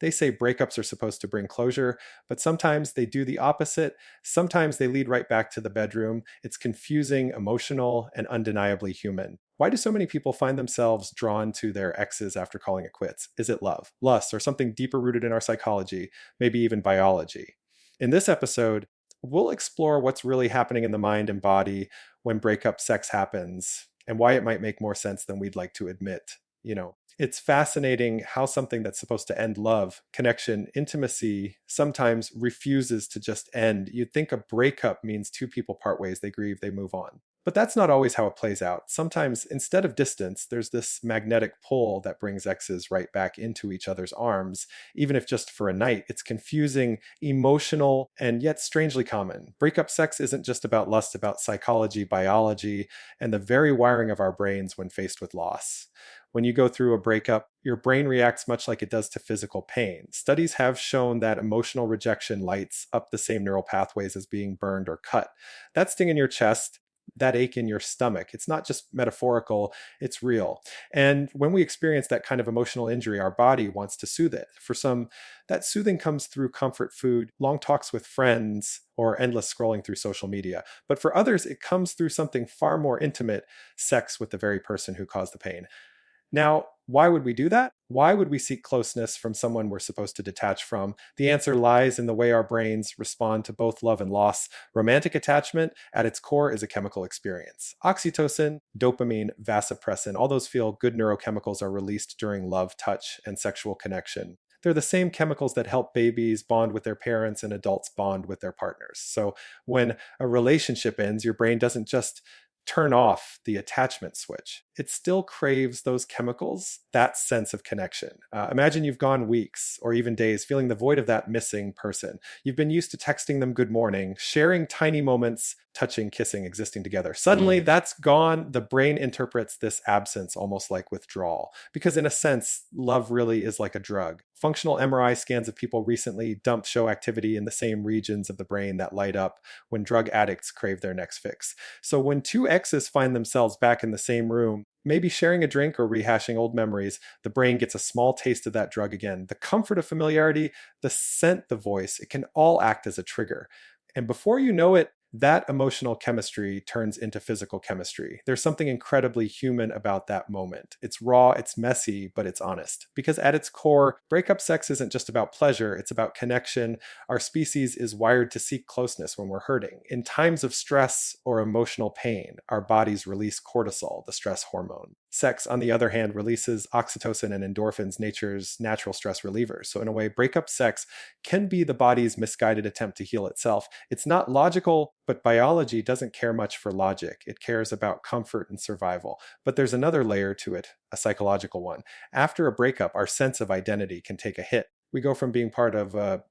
They say breakups are supposed to bring closure, but sometimes they do the opposite. Sometimes they lead right back to the bedroom. It's confusing, emotional, and undeniably human. Why do so many people find themselves drawn to their exes after calling it quits? Is it love, lust, or something deeper rooted in our psychology, maybe even biology? In this episode, we'll explore what's really happening in the mind and body when breakup sex happens and why it might make more sense than we'd like to admit. It's fascinating how something that's supposed to end love, connection, intimacy sometimes refuses to just end. You'd think a breakup means two people part ways, they grieve, they move on. But that's not always how it plays out. Sometimes, instead of distance, there's this magnetic pull that brings exes right back into each other's arms, even if just for a night. It's confusing, emotional, and yet strangely common. Breakup sex isn't just about lust, about psychology, biology, and the very wiring of our brains when faced with loss. When you go through a breakup, your brain reacts much like it does to physical pain. Studies have shown that emotional rejection lights up the same neural pathways as being burned or cut. That sting in your chest, that ache in your stomach, it's not just metaphorical, it's real. And when we experience that kind of emotional injury, our body wants to soothe it. For some, that soothing comes through comfort food, long talks with friends, or endless scrolling through social media. But for others, it comes through something far more intimate: sex with the very person who caused the pain. Now, why would we do that? Why would we seek closeness from someone we're supposed to detach from? The answer lies in the way our brains respond to both love and loss. Romantic attachment, at its core, is a chemical experience. Oxytocin, dopamine, vasopressin, all those feel good neurochemicals are released during love, touch, and sexual connection. They're the same chemicals that help babies bond with their parents and adults bond with their partners. So when a relationship ends, your brain doesn't just turn off the attachment switch. It still craves those chemicals, that sense of connection. Imagine you've gone weeks or even days feeling the void of that missing person. You've been used to texting them good morning, sharing tiny moments, touching, kissing, existing together. Suddenly that's gone. The brain interprets this absence almost like withdrawal, because in a sense, love really is like a drug. Functional MRI scans of people recently dumped show activity in the same regions of the brain that light up when drug addicts crave their next fix. So when two exes find themselves back in the same room, maybe sharing a drink or rehashing old memories, the brain gets a small taste of that drug again. The comfort of familiarity, the scent, the voice, it can all act as a trigger. And before you know it, that emotional chemistry turns into physical chemistry. There's something incredibly human about that moment. It's raw, it's messy, but it's honest. Because at its core, breakup sex isn't just about pleasure, it's about connection. Our species is wired to seek closeness when we're hurting. In times of stress or emotional pain, our bodies release cortisol, the stress hormone. Sex, on the other hand, releases oxytocin and endorphins, nature's natural stress relievers. So, in a way, breakup sex can be the body's misguided attempt to heal itself. It's not logical, but biology doesn't care much for logic. It cares about comfort and survival. But there's another layer to it, a psychological one. After a breakup, our sense of identity can take a hit. We go from being part of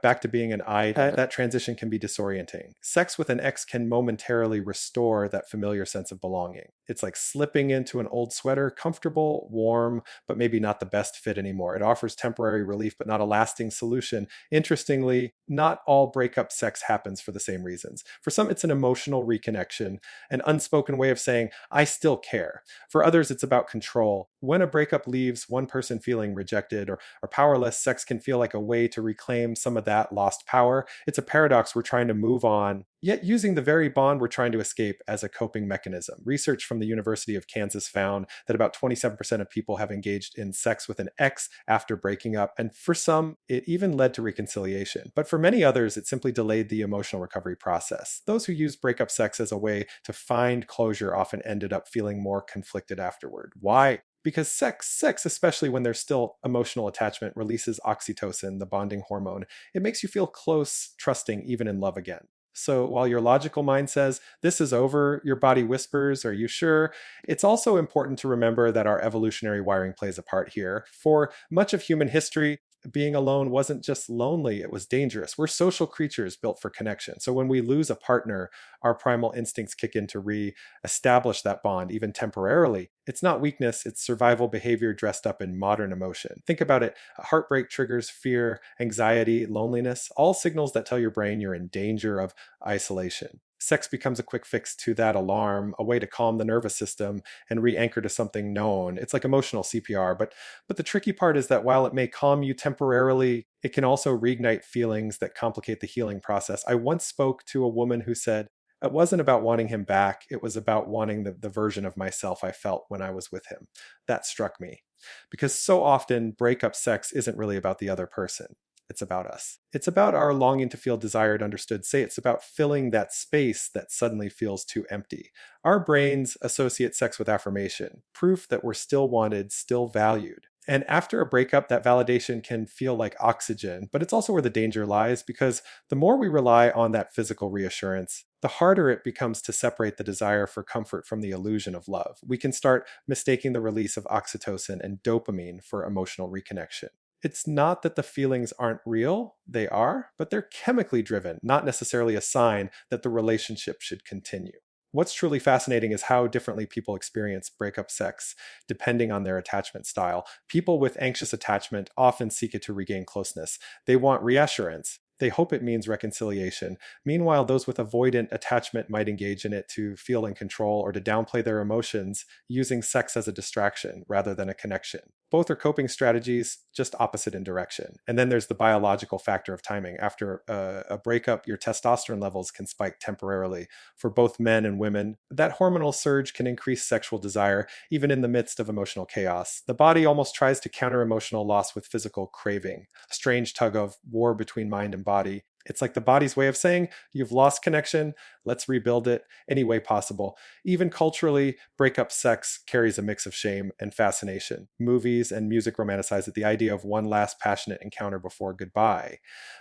back to being an I. That transition can be disorienting. Sex with an ex can momentarily restore that familiar sense of belonging. It's like slipping into an old sweater, comfortable, warm, but maybe not the best fit anymore. It offers temporary relief, but not a lasting solution. Interestingly, not all breakup sex happens for the same reasons. For some, it's an emotional reconnection, an unspoken way of saying, I still care. For others, it's about control. When a breakup leaves one person feeling rejected or powerless, sex can feel like a way to reclaim some of that lost power. It's a paradox. We're trying to move on, yet using the very bond we're trying to escape as a coping mechanism. Research from the University of Kansas found that about 27% of people have engaged in sex with an ex after breaking up, and for some, it even led to reconciliation. But for many others, it simply delayed the emotional recovery process. Those who used breakup sex as a way to find closure often ended up feeling more conflicted afterward. Why? Because sex, especially when there's still emotional attachment, releases oxytocin, the bonding hormone. It makes you feel close, trusting, even in love again. So while your logical mind says, this is over, your body whispers, are you sure? It's also important to remember that our evolutionary wiring plays a part here. For much of human history, being alone wasn't just lonely, it was dangerous. We're social creatures built for connection. So when we lose a partner, our primal instincts kick in to re-establish that bond, even temporarily. It's not weakness, it's survival behavior dressed up in modern emotion. Think about it. Heartbreak triggers fear, anxiety, loneliness, all signals that tell your brain you're in danger of isolation. Sex becomes a quick fix to that alarm, a way to calm the nervous system and re-anchor to something known. It's like emotional CPR, but the tricky part is that while it may calm you temporarily, it can also reignite feelings that complicate the healing process. I once spoke to a woman who said, it wasn't about wanting him back. It was about wanting the version of myself I felt when I was with him. That struck me because so often breakup sex isn't really about the other person. It's about us. It's about our longing to feel desired, understood. Say it's about filling that space that suddenly feels too empty. Our brains associate sex with affirmation, proof that we're still wanted, still valued. And after a breakup, that validation can feel like oxygen, but it's also where the danger lies because the more we rely on that physical reassurance, the harder it becomes to separate the desire for comfort from the illusion of love. We can start mistaking the release of oxytocin and dopamine for emotional reconnection. It's not that the feelings aren't real, they are, but they're chemically driven, not necessarily a sign that the relationship should continue. What's truly fascinating is how differently people experience breakup sex depending on their attachment style. People with anxious attachment often seek it to regain closeness. They want reassurance. They hope it means reconciliation. Meanwhile, those with avoidant attachment might engage in it to feel in control or to downplay their emotions, using sex as a distraction rather than a connection. Both are coping strategies, just opposite in direction. And then there's the biological factor of timing. After a breakup, your testosterone levels can spike temporarily. For both men and women, that hormonal surge can increase sexual desire, even in the midst of emotional chaos. The body almost tries to counter emotional loss with physical craving, a strange tug of war between mind and body. It's like the body's way of saying, you've lost connection, let's rebuild it any way possible. Even culturally, breakup sex carries a mix of shame and fascination. Movies and music romanticize it, the idea of one last passionate encounter before goodbye.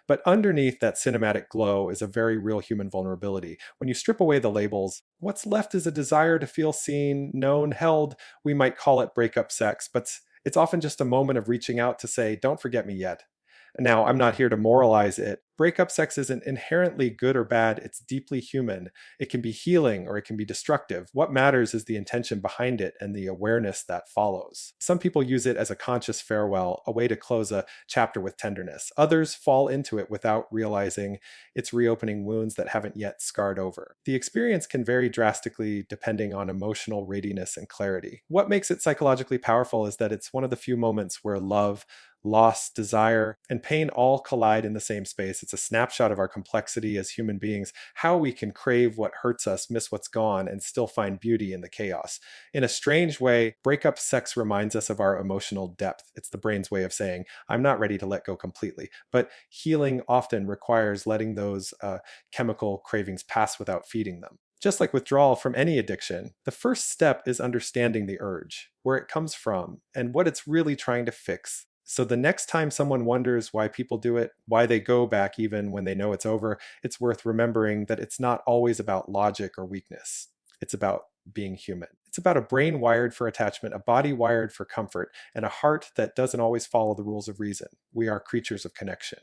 But underneath that cinematic glow is a very real human vulnerability. When you strip away the labels, what's left is a desire to feel seen, known, held. We might call it breakup sex, but it's often just a moment of reaching out to say, don't forget me yet. Now, I'm not here to moralize it. Breakup sex isn't inherently good or bad, it's deeply human. It can be healing or it can be destructive. What matters is the intention behind it and the awareness that follows. Some people use it as a conscious farewell, a way to close a chapter with tenderness. Others fall into it without realizing it's reopening wounds that haven't yet scarred over. The experience can vary drastically depending on emotional readiness and clarity. What makes it psychologically powerful is that it's one of the few moments where love, loss, desire, and pain all collide in the same space. It's a snapshot of our complexity as human beings, how we can crave what hurts us, miss what's gone, and still find beauty in the chaos. In a strange way, breakup sex reminds us of our emotional depth. It's the brain's way of saying, I'm not ready to let go completely. But healing often requires letting those chemical cravings pass without feeding them. Just like withdrawal from any addiction, the first step is understanding the urge, where it comes from, and what it's really trying to fix. So the next time someone wonders why people do it, why they go back even when they know it's over, it's worth remembering that it's not always about logic or weakness. It's about being human. It's about a brain wired for attachment, a body wired for comfort, and a heart that doesn't always follow the rules of reason. We are creatures of connection.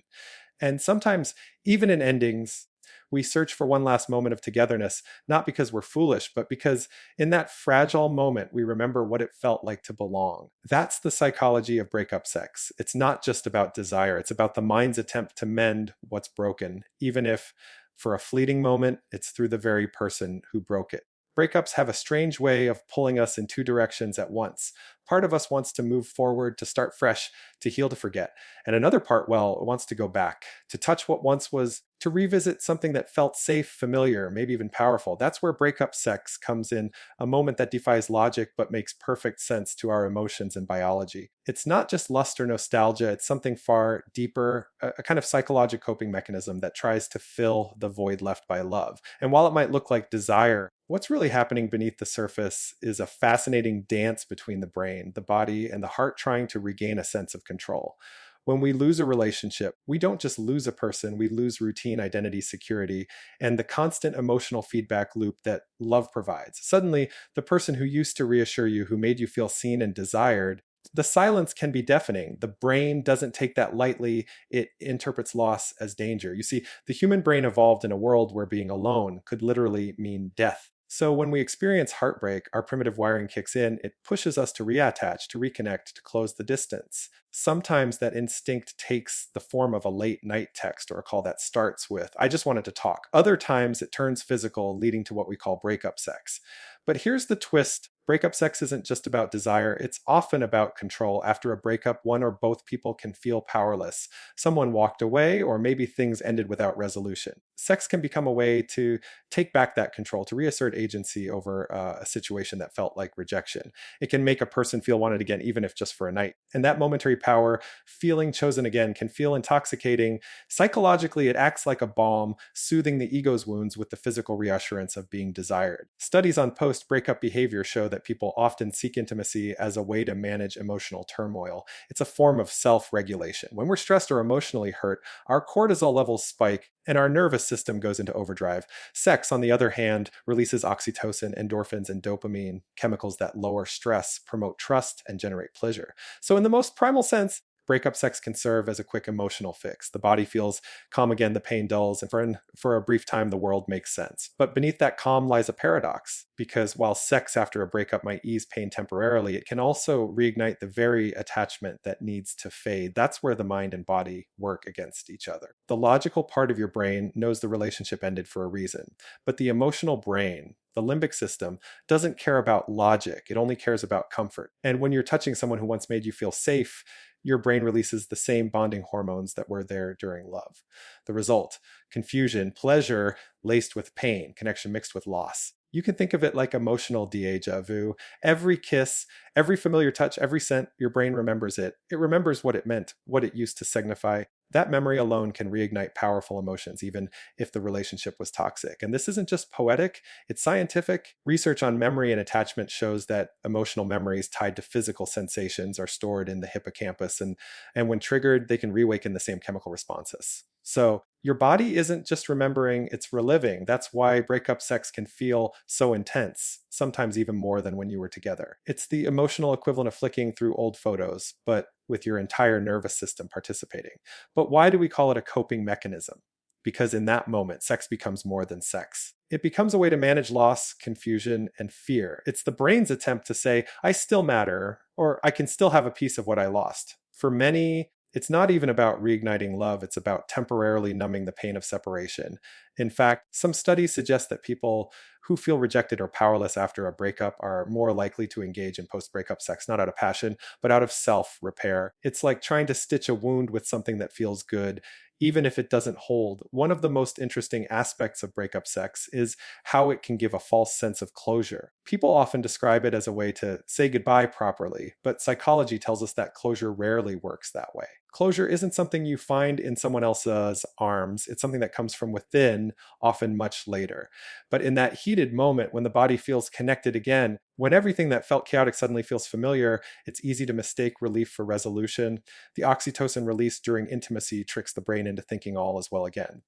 And sometimes, even in endings, we search for one last moment of togetherness, not because we're foolish, but because in that fragile moment, we remember what it felt like to belong. That's the psychology of breakup sex. It's not just about desire, it's about the mind's attempt to mend what's broken, even if for a fleeting moment, it's through the very person who broke it. Breakups have a strange way of pulling us in two directions at once. Part of us wants to move forward, to start fresh, to heal, to forget. And another part, well, wants to go back, to touch what once was, to revisit something that felt safe, familiar, maybe even powerful. That's where breakup sex comes in, a moment that defies logic but makes perfect sense to our emotions and biology. It's not just lust or nostalgia, it's something far deeper, a kind of psychological coping mechanism that tries to fill the void left by love. And while it might look like desire, what's really happening beneath the surface is a fascinating dance between the brain, the body, and the heart trying to regain a sense of control. When we lose a relationship, we don't just lose a person, we lose routine, identity, security, and the constant emotional feedback loop that love provides. Suddenly, the person who used to reassure you, who made you feel seen and desired, the silence can be deafening. The brain doesn't take that lightly. It interprets loss as danger. You see, the human brain evolved in a world where being alone could literally mean death. So, when we experience heartbreak, our primitive wiring kicks in. It pushes us to reattach, to reconnect, to close the distance. Sometimes that instinct takes the form of a late night text or a call that starts with, I just wanted to talk. Other times it turns physical, leading to what we call breakup sex. But here's the twist: breakup sex isn't just about desire, it's often about control. After a breakup, one or both people can feel powerless. Someone walked away, or maybe things ended without resolution. Sex can become a way to take back that control, to reassert agency over a situation that felt like rejection. It can make a person feel wanted again, even if just for a night. And that momentary power, feeling chosen again, can feel intoxicating. Psychologically, it acts like a balm, soothing the ego's wounds with the physical reassurance of being desired. Studies on post breakup behavior show that people often seek intimacy as a way to manage emotional turmoil. It's a form of self regulation. When we're stressed or emotionally hurt, our cortisol levels spike and our nervous system goes into overdrive. Sex, on the other hand, releases oxytocin, endorphins, and dopamine, chemicals that lower stress, promote trust, and generate pleasure. So, in the most primal sense, breakup sex can serve as a quick emotional fix. The body feels calm again, the pain dulls, and for a brief time, the world makes sense. But beneath that calm lies a paradox, because while sex after a breakup might ease pain temporarily, it can also reignite the very attachment that needs to fade. That's where the mind and body work against each other. The logical part of your brain knows the relationship ended for a reason, but the emotional brain, the limbic system, doesn't care about logic. It only cares about comfort. And when you're touching someone who once made you feel safe, your brain releases the same bonding hormones that were there during love. The result: confusion, pleasure laced with pain, connection mixed with loss. You can think of it like emotional deja vu. Every kiss, every familiar touch, every scent, your brain remembers it. It remembers what it meant, what it used to signify. That memory alone can reignite powerful emotions, even if the relationship was toxic. And this isn't just poetic, it's scientific. Research on memory and attachment shows that emotional memories tied to physical sensations are stored in the hippocampus, and when triggered, they can reawaken the same chemical responses. So your body isn't just remembering, it's reliving. That's why breakup sex can feel so intense, sometimes even more than when you were together. It's the emotional equivalent of flicking through old photos, but with your entire nervous system participating. But why do we call it a coping mechanism? Because in that moment, sex becomes more than sex. It becomes a way to manage loss, confusion, and fear. It's the brain's attempt to say, I still matter, or I can still have a piece of what I lost. For many, it's not even about reigniting love, it's about temporarily numbing the pain of separation. In fact, some studies suggest that people who feel rejected or powerless after a breakup are more likely to engage in post breakup sex, not out of passion, but out of self repair. It's like trying to stitch a wound with something that feels good, even if it doesn't hold. One of the most interesting aspects of breakup sex is how it can give a false sense of closure. People often describe it as a way to say goodbye properly, but psychology tells us that closure rarely works that way. Closure isn't something you find in someone else's arms, it's something that comes from within, often much later. But in that heated moment, when the body feels connected again, when everything that felt chaotic suddenly feels familiar, it's easy to mistake relief for resolution. The oxytocin released during intimacy tricks the brain into thinking all is well again.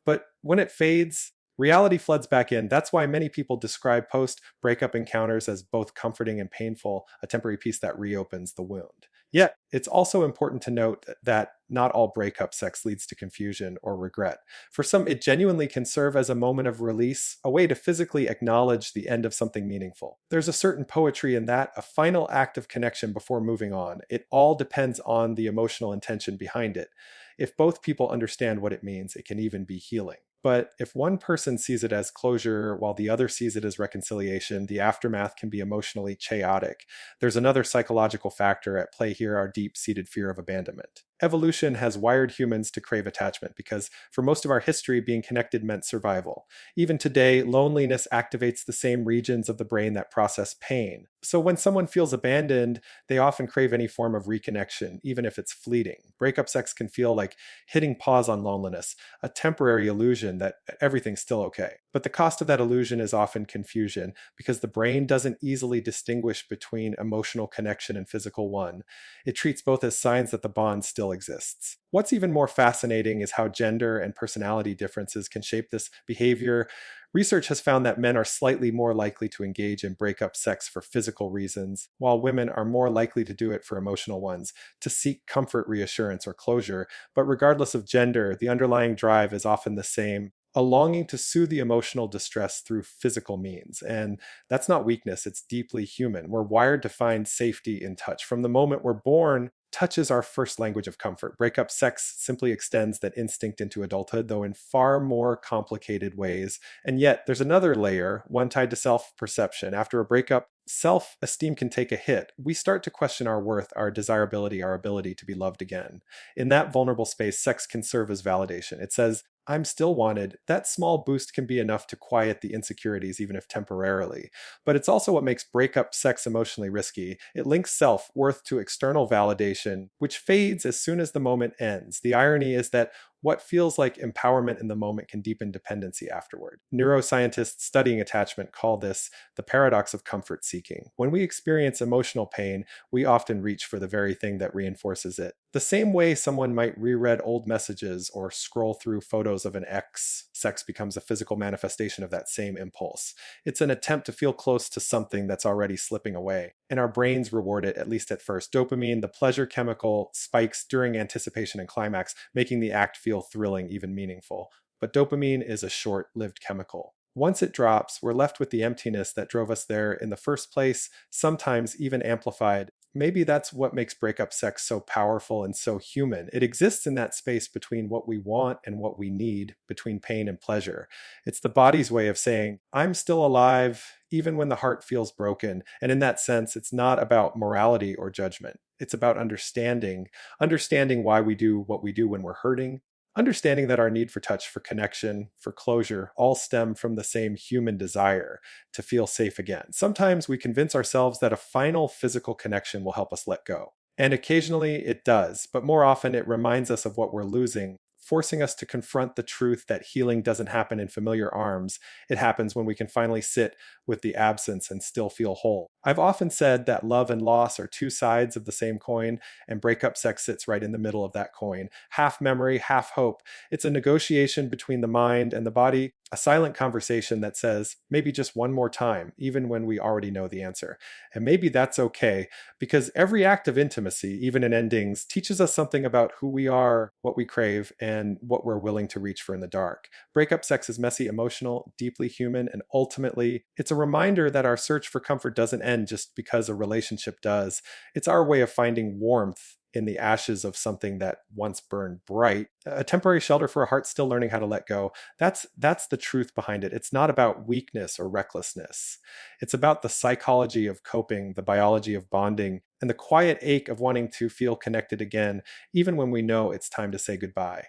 But when it fades, reality floods back in. That's why many people describe post breakup encounters as both comforting and painful, a temporary piece that reopens the wound. Yet, it's also important to note that not all breakup sex leads to confusion or regret. For some, it genuinely can serve as a moment of release, a way to physically acknowledge the end of something meaningful. There's a certain poetry in that, a final act of connection before moving on. It all depends on the emotional intention behind it. If both people understand what it means, it can even be healing. But if one person sees it as closure while the other sees it as reconciliation, the aftermath can be emotionally chaotic. There's another psychological factor at play here: our deep seated fear of abandonment. Evolution has wired humans to crave attachment because for most of our history, being connected meant survival. Even today, loneliness activates the same regions of the brain that process pain. So when someone feels abandoned, they often crave any form of reconnection, even if it's fleeting. Breakup sex can feel like hitting pause on loneliness, a temporary illusion that everything's still okay. But the cost of that illusion is often confusion, because the brain doesn't easily distinguish between emotional connection and physical one. It treats both as signs that the bond still exists. What's even more fascinating is how gender and personality differences can shape this behavior. Research has found that men are slightly more likely to engage in breakup sex for physical reasons, while women are more likely to do it for emotional ones, to seek comfort, reassurance, or closure. But regardless of gender, the underlying drive is often the same: a longing to soothe the emotional distress through physical means. And that's not weakness, it's deeply human. We're wired to find safety in touch. From the moment we're born, touch is our first language of comfort. Breakup sex simply extends that instinct into adulthood, though in far more complicated ways. And yet, there's another layer, one tied to self perception. After a breakup, self esteem can take a hit. We start to question our worth, our desirability, our ability to be loved again. In that vulnerable space, sex can serve as validation. It says, I'm still wanted. That small boost can be enough to quiet the insecurities, even if temporarily. But it's also what makes breakup sex emotionally risky. It links self worth to external validation, which fades as soon as the moment ends. The irony is that what feels like empowerment in the moment can deepen dependency afterward. Neuroscientists studying attachment call this the paradox of comfort seeking. When we experience emotional pain, we often reach for the very thing that reinforces it. The same way someone might reread old messages or scroll through photos of an ex, sex becomes a physical manifestation of that same impulse. It's an attempt to feel close to something that's already slipping away, and our brains reward it, at least at first. Dopamine, the pleasure chemical, spikes during anticipation and climax, making the act feel thrilling, even meaningful. But dopamine is a short-lived chemical. Once it drops, we're left with the emptiness that drove us there in the first place, sometimes even amplified. Maybe that's what makes breakup sex so powerful and so human. It exists in that space between what we want and what we need, between pain and pleasure. It's the body's way of saying, I'm still alive, even when the heart feels broken. And in that sense, it's not about morality or judgment. It's about understanding why we do what we do when we're hurting, understanding that our need for touch, for connection, for closure all stem from the same human desire to feel safe again. Sometimes we convince ourselves that a final physical connection will help us let go. And occasionally it does, but more often it reminds us of what we're losing, forcing us to confront the truth that healing doesn't happen in familiar arms. It happens when we can finally sit with the absence and still feel whole. I've often said that love and loss are two sides of the same coin, and breakup sex sits right in the middle of that coin. Half memory, half hope. It's a negotiation between the mind and the body, a silent conversation that says, maybe just one more time, even when we already know the answer. And maybe that's okay, because every act of intimacy, even in endings, teaches us something about who we are, what we crave, and what we're willing to reach for in the dark. Breakup sex is messy, emotional, deeply human, and ultimately, it's a reminder that our search for comfort doesn't end just because a relationship does. It's our way of finding warmth in the ashes of something that once burned bright, a temporary shelter for a heart still learning how to let go. That's the truth behind it. It's not about weakness or recklessness. It's about the psychology of coping, the biology of bonding, and the quiet ache of wanting to feel connected again, even when we know it's time to say goodbye.